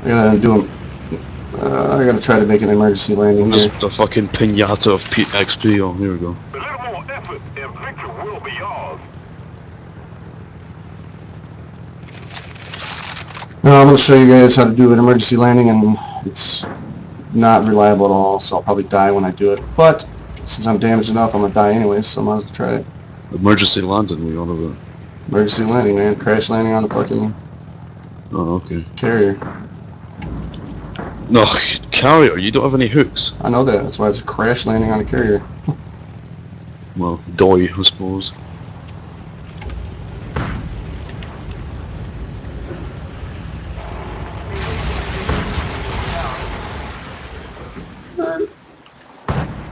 I gotta do I gotta try to make an emergency landing here. Just a fucking pinata of XP. Oh, here we go. A little more effort and victory will be yours. Now I'm gonna show you guys how to do an emergency landing, and it's not reliable at all, so I'll probably die when I do it. But since I'm damaged enough, I'm gonna die anyways, so I might as well try it. Emergency landing, we all of it. Emergency landing, man. Crash landing on the fucking Oh, okay. carrier. No, carrier, you don't have any hooks. I know that. That's why it's a crash landing on a carrier. Well, doy, I suppose.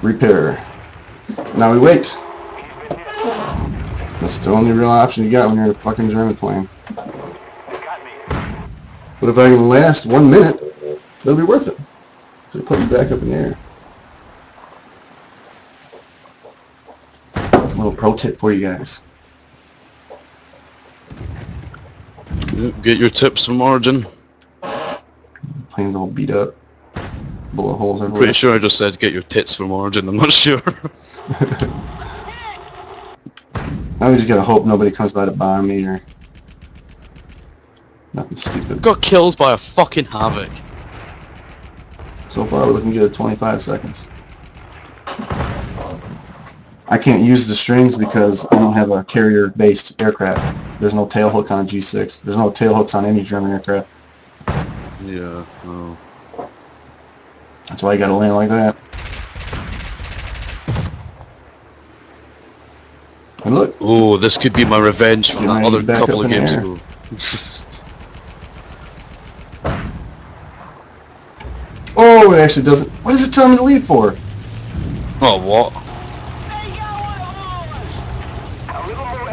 Repair. Now we wait. That's the only real option you got when you're in a fucking German plane. But if I can last 1 minute, that'll be worth it. So put me back up in the air. A little pro tip for you guys. Yeah, get your tips from Origin. Plane's all beat up. Bullet holes everywhere. Pretty sure I just said get your tits from Origin, I'm not sure. Now we just gotta hope nobody comes by to bomb me or nothing stupid. Got killed by a fucking Havoc. So far we're looking good at 25 seconds. I can't use the strings because I don't have a carrier-based aircraft. There's no tail hook on a G6. There's no tail hooks on any German aircraft. Yeah, no. That's why you gotta land like that. And look. Oh, this could be my revenge from that other back couple up of in the games air. ago. Oh, it actually doesn't. What does it tell me to leave for? Oh, what?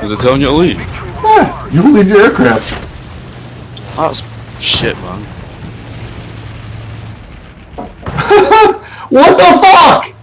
Is it telling you to leave? Yeah, you will leave your aircraft. That's shit, man. What the fuck?